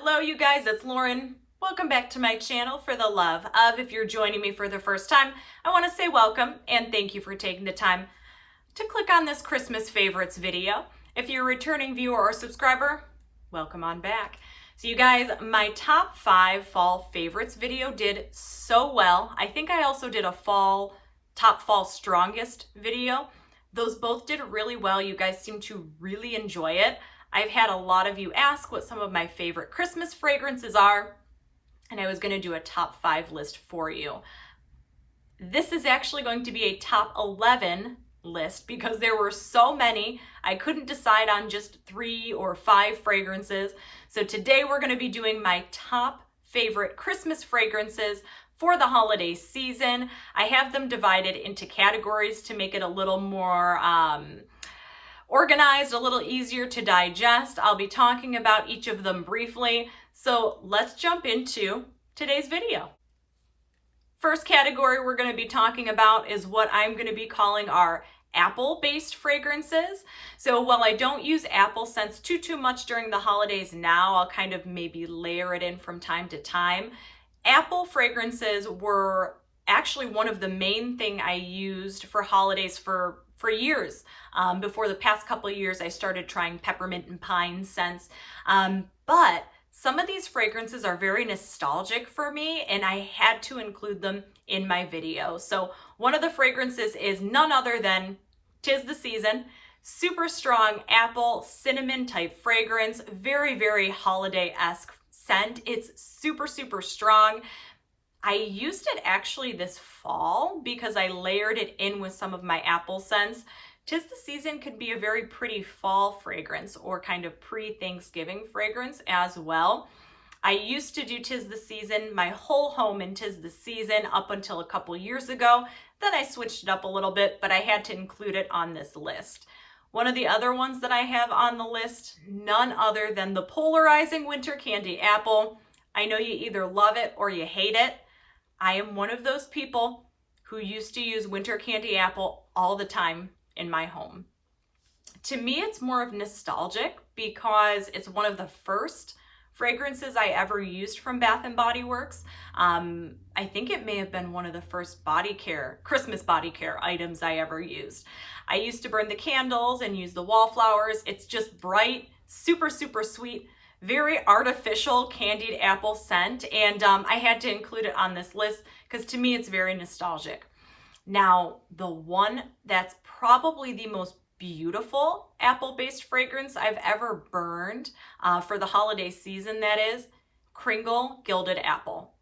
Hello you guys, it's Lauren. Welcome back to my channel for the love of. If you're joining me for the first time, I want to say welcome and thank you for taking the time to click on this Christmas favorites video. If you're a returning viewer or subscriber, welcome on back. So you guys, my top 5 fall favorites video did so well. I think I also did a top fall strongest video. Those both did really well. You guys seem to really enjoy it. I've had a lot of you ask what some of my favorite Christmas fragrances are, and I was going to do a top 5 list for you. This is actually going to be a top 11 list because there were so many. I couldn't decide on just 3 or 5 fragrances. So today we're going to be doing my top favorite Christmas fragrances for the holiday season. I have them divided into categories to make it a little more organized, a little easier to digest. I'll be talking about each of them briefly. So let's jump into today's video. First category we're going to be talking about is what I'm going to be calling our apple-based fragrances. So while I don't use apple scents too much during the holidays now, I'll kind of maybe layer it in from time to time. Apple fragrances were actually one of the main thing I used for holidays for years. Before the past couple of years, I started trying peppermint and pine scents. But some of these fragrances are very nostalgic for me, and I had to include them in my video. So one of the fragrances is none other than 'Tis the Season. Super strong apple, cinnamon type fragrance. Very holiday-esque scent. It's super strong. I used it actually this fall because I layered it in with some of my apple scents. 'Tis the Season could be a very pretty fall fragrance or kind of pre-Thanksgiving fragrance as well. I used to do 'Tis the Season, my whole home in 'Tis the Season up until a couple years ago. Then I switched it up a little bit, but I had to include it on this list. One of the other ones that I have on the list, none other than the polarizing winter candy apple. I know you either love it or you hate it. I am one of those people who used to use winter candy apple all the time in my home. To me, it's more of nostalgic because it's one of the first fragrances I ever used from Bath & Body Works. I think it may have been one of the first Christmas body care items I ever used. I used to burn the candles and use the wallflowers. It's just bright, super sweet, very artificial candied apple scent, and I had to include it on this list because to me it's very nostalgic. Now, the one that's probably the most beautiful apple-based fragrance I've ever burned for the holiday season, that is Kringle Gilded Apple.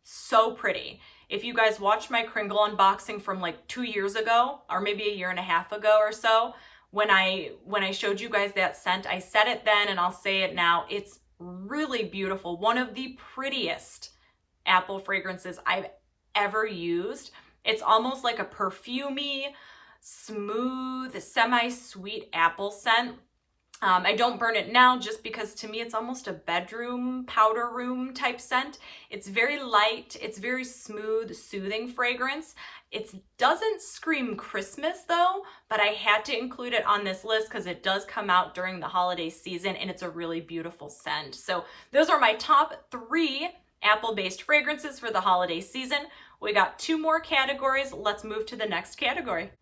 So pretty. If you guys watched my Kringle unboxing from like 2 years ago, or maybe a year and a half ago or so, when I showed you guys that scent, I said it then and I'll say it now. It's really beautiful. One of the prettiest apple fragrances I've ever used. It's almost like a perfumey, smooth, semi-sweet apple scent. I don't burn it now just because to me it's almost a bedroom, powder room type scent. It's very light, it's very smooth, soothing fragrance. It doesn't scream Christmas though, but I had to include it on this list because it does come out during the holiday season and it's a really beautiful scent. So those are my top 3 apple-based fragrances for the holiday season. We got 2 more categories. Let's move to the next category.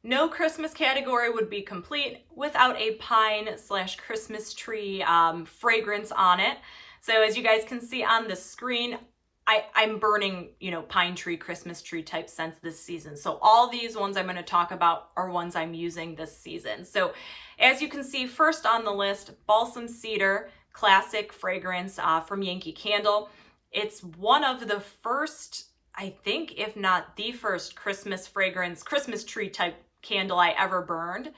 No Christmas category would be complete without a pine/Christmas tree fragrance on it. So as you guys can see on the screen, I'm burning, pine tree, Christmas tree type scents this season. So all these ones I'm going to talk about are ones I'm using this season. So as you can see, first on the list, Balsam Cedar Classic fragrance from Yankee Candle. It's one of the first, I think, if not the first Christmas fragrance, Christmas tree type candle I ever burned.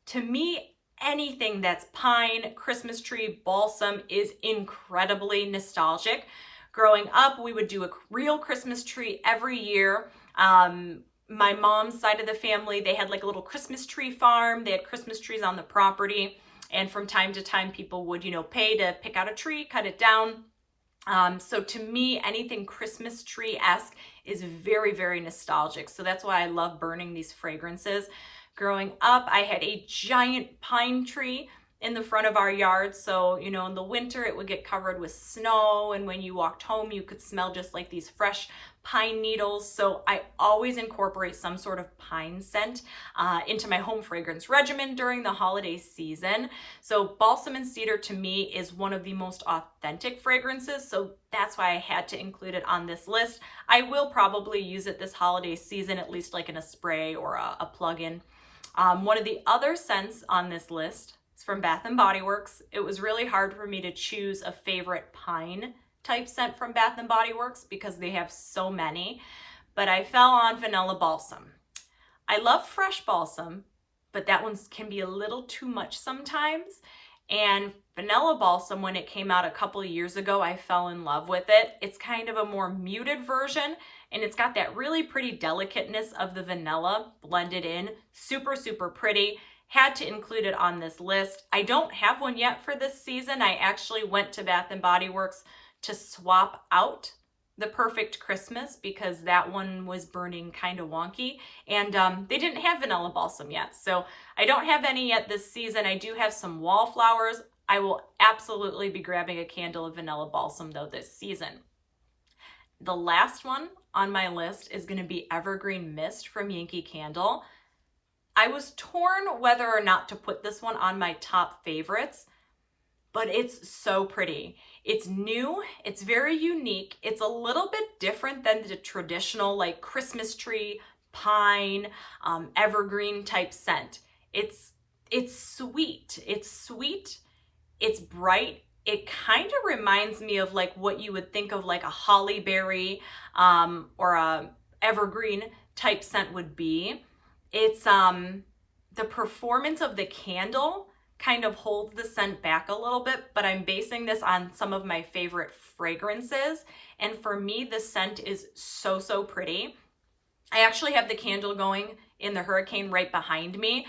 To me, anything that's pine, Christmas tree, balsam is incredibly nostalgic. Growing up, we would do a real Christmas tree every year. My mom's side of the family, they had like a little Christmas tree farm. They had Christmas trees on the property. And from time to time, people would, pay to pick out a tree, cut it down. So to me, anything Christmas tree-esque is very nostalgic. So that's why I love burning these fragrances. Growing up, I had a giant pine tree in the front of our yard. So, you know, in the winter it would get covered with snow, and when you walked home you could smell just like these fresh pine needles. So I always incorporate some sort of pine scent into my home fragrance regimen during the holiday season. So balsam and cedar to me is one of the most authentic fragrances, so that's why I had to include it on this list. I will probably use it this holiday season, at least like in a spray or a plug-in. One of the other scents on this list is from Bath & Body Works. It was really hard for me to choose a favorite pine type scent from Bath & Body Works because they have so many, but I fell on vanilla balsam. I love fresh balsam, but that one can be a little too much sometimes. And vanilla balsam, when it came out a couple of years ago, I fell in love with it. It's kind of a more muted version, and it's got that really pretty delicateness of the vanilla blended in. Super, super pretty. Had to include it on this list. I don't have one yet for this season. I actually went to Bath & Body Works to swap out the Perfect Christmas because that one was burning kind of wonky, and they didn't have vanilla balsam yet. So I don't have any yet this season. I do have some wallflowers. I will absolutely be grabbing a candle of vanilla balsam though this season. The last one on my list is going to be Evergreen Mist from Yankee Candle. I was torn whether or not to put this one on my top favorites, but it's so pretty. It's new, it's very unique. It's a little bit different than the traditional like Christmas tree, pine, evergreen type scent. It's sweet, it's bright. It kind of reminds me of like what you would think of like a holly berry or a evergreen type scent would be. It's the performance of the candle kind of holds the scent back a little bit, but I'm basing this on some of my favorite fragrances. And for me, the scent is so, so pretty. I actually have the candle going in the Hurricane right behind me.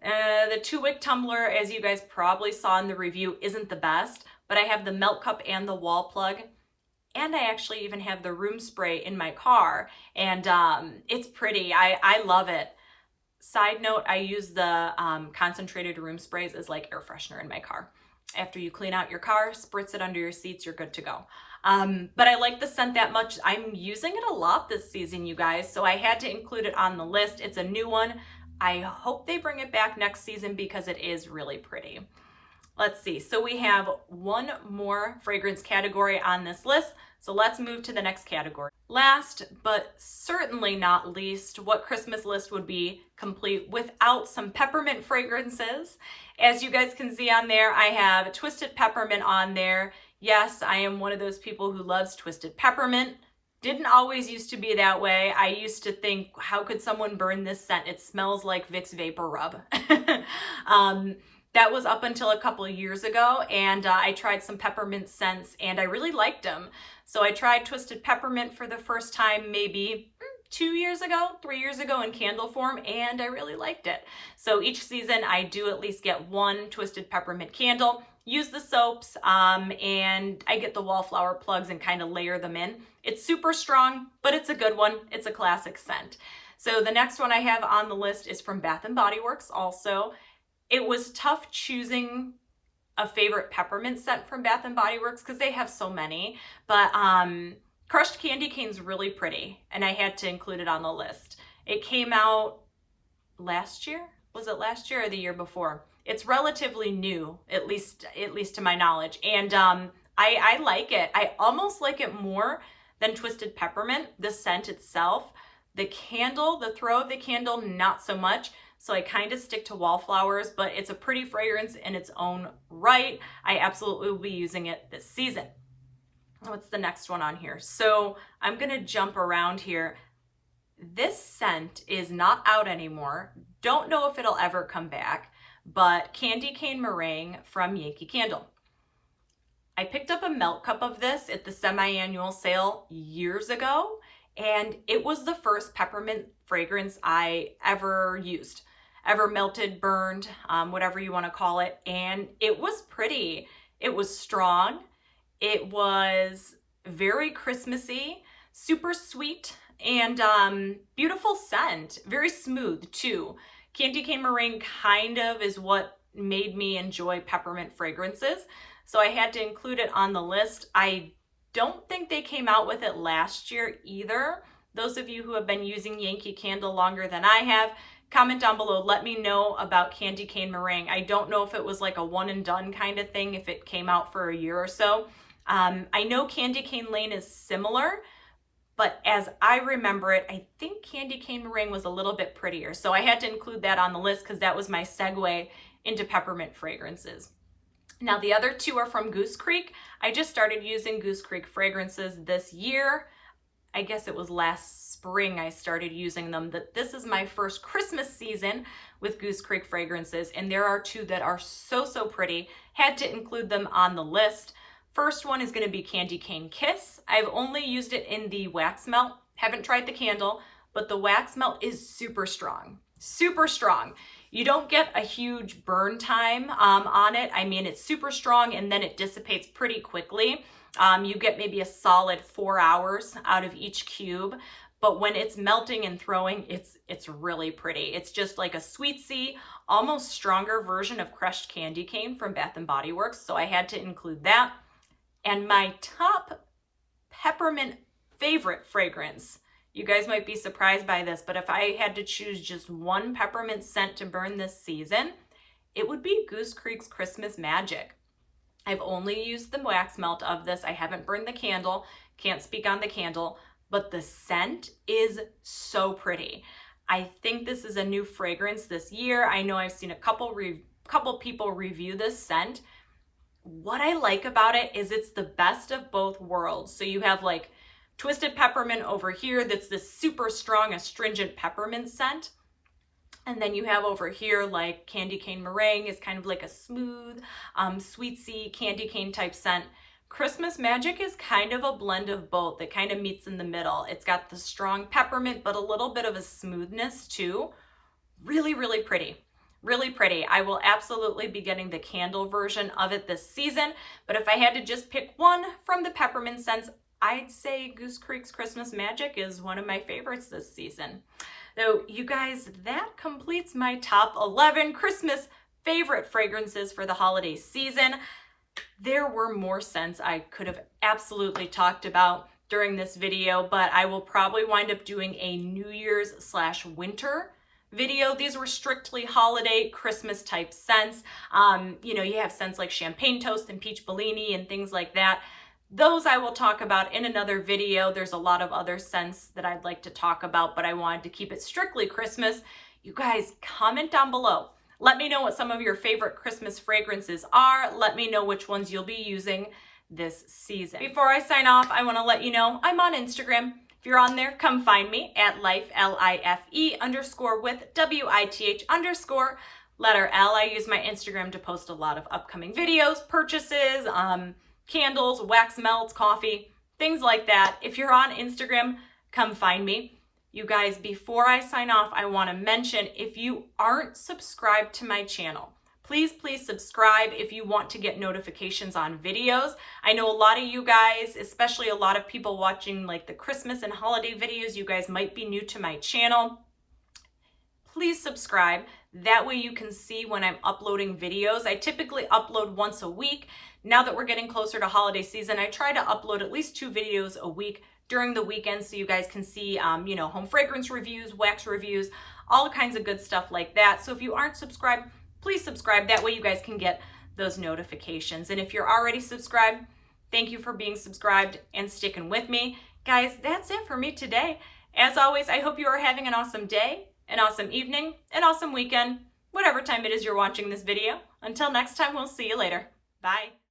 The 2-wick tumbler, as you guys probably saw in the review, isn't the best, but I have the melt cup and the wall plug. And I actually even have the room spray in my car, and it's pretty. I love it. Side note, I use the concentrated room sprays as like air freshener in my car. After you clean out your car, spritz it under your seats, you're good to go. But I like the scent that much. I'm using it a lot this season, you guys, so I had to include it on the list. It's a new one. I hope they bring it back next season because it is really pretty. Let's see, so we have one more fragrance category on this list, so let's move to the next category. Last, but certainly not least, what Christmas list would be complete without some peppermint fragrances? As you guys can see on there, I have Twisted Peppermint on there. Yes, I am one of those people who loves Twisted Peppermint. Didn't always used to be that way. I used to think, how could someone burn this scent? It smells like Vicks Vapor Rub. That was up until a couple of years ago, and I tried some peppermint scents and I really liked them. So I tried Twisted Peppermint for the first time maybe 3 years ago in candle form, and I really liked it. So each season I do at least get one Twisted Peppermint candle, use the soaps, and I get the wallflower plugs and kind of layer them in. It's super strong, but it's a good one. It's a classic scent. So the next one I have on the list is from Bath & Body Works also. It was tough choosing a favorite peppermint scent from Bath & Body Works because they have so many, but Crushed Candy Cane's really pretty, and I had to include it on the list. It came out last year? Was it last year or the year before? It's relatively new, at least to my knowledge, and I like it. I almost like it more than Twisted Peppermint, the scent itself. The candle, the throw of the candle, not so much. So I kind of stick to wallflowers, but it's a pretty fragrance in its own right. I absolutely will be using it this season. What's the next one on here? So I'm gonna jump around here. This scent is not out anymore. Don't know if it'll ever come back, but Candy Cane Meringue from Yankee Candle. I picked up a melt cup of this at the semi-annual sale years ago, and it was the first peppermint fragrance I ever used. Ever melted, burned, whatever you want to call it. And it was pretty. It was strong. It was very Christmassy, super sweet, and beautiful scent. Very smooth too. Candy Cane Meringue kind of is what made me enjoy peppermint fragrances. So I had to include it on the list. I don't think they came out with it last year either. Those of you who have been using Yankee Candle longer than I have, comment down below. Let me know about Candy Cane Meringue. I don't know if it was like a one and done kind of thing, if it came out for a year or so. I know Candy Cane Lane is similar, but as I remember it, I think Candy Cane Meringue was a little bit prettier. So I had to include that on the list because that was my segue into peppermint fragrances. Now the other two are from Goose Creek. I just started using Goose Creek fragrances this year. I guess it was last spring I started using them. This is my first Christmas season with Goose Creek fragrances, and there are two that are so pretty. Had to include them on the list. First one is going to be Candy Cane Kiss. I've only used it in the wax melt. Haven't tried the candle, but the wax melt is super strong. Super strong. You don't get a huge burn time on it. I mean, it's super strong and then it dissipates pretty quickly. You get maybe a solid 4 hours out of each cube, but when it's melting and throwing, it's really pretty. It's just like a sweetsy, almost stronger version of crushed candy cane from Bath & Body Works, so I had to include that. And my top peppermint favorite fragrance, you guys might be surprised by this, but if I had to choose just one peppermint scent to burn this season, it would be Goose Creek's Christmas Magic. I've only used the wax melt of this. I haven't burned the candle, can't speak on the candle, but the scent is so pretty. I think this is a new fragrance this year. I know I've seen a couple people review this scent. What I like about it is it's the best of both worlds. So you have like Twisted Peppermint over here that's this super strong, astringent peppermint scent. And then you have over here like Candy Cane Meringue is kind of like a smooth, sweetsy candy cane type scent. Christmas Magic is kind of a blend of both. It kind of meets in the middle. It's got the strong peppermint, but a little bit of a smoothness too. Really pretty. Really pretty. I will absolutely be getting the candle version of it this season, but if I had to just pick one from the peppermint scents, I'd say Goose Creek's Christmas Magic is one of my favorites this season. So you guys, that completes my top 11 Christmas favorite fragrances for the holiday season. There were more scents I could have absolutely talked about during this video, but I will probably wind up doing a New Year's/winter video. These were strictly holiday Christmas type scents. You know, you have scents like Champagne Toast and Peach Bellini and things like that. Those I will talk about in another video. There's a lot of other scents that I'd like to talk about, but I wanted to keep it strictly Christmas. You guys, comment down below. Let me know what some of your favorite Christmas fragrances are. Let me know which ones you'll be using this season. Before I sign off, I want to let you know I'm on Instagram. If you're on there, come find me at life, L-I-F-E _ with W-I-T-H _ letter L. I use my Instagram to post a lot of upcoming videos, purchases, candles, wax melts, coffee, things like that. If you're on Instagram, come find me. You guys, before I sign off, I want to mention, if you aren't subscribed to my channel, please subscribe if you want to get notifications on videos. I know a lot of you guys, especially a lot of people watching like the Christmas and holiday videos, you guys might be new to my channel. Please subscribe. That way you can see when I'm uploading videos. I typically upload once a week. Now that we're getting closer to holiday season, I try to upload at least 2 videos a week during the weekend so you guys can see, you know, home fragrance reviews, wax reviews, all kinds of good stuff like that. So if you aren't subscribed, please subscribe. That way you guys can get those notifications. And if you're already subscribed, thank you for being subscribed and sticking with me. Guys, that's it for me today. As always, I hope you are having an awesome day, an awesome evening, an awesome weekend, whatever time it is you're watching this video. Until next time, we'll see you later. Bye.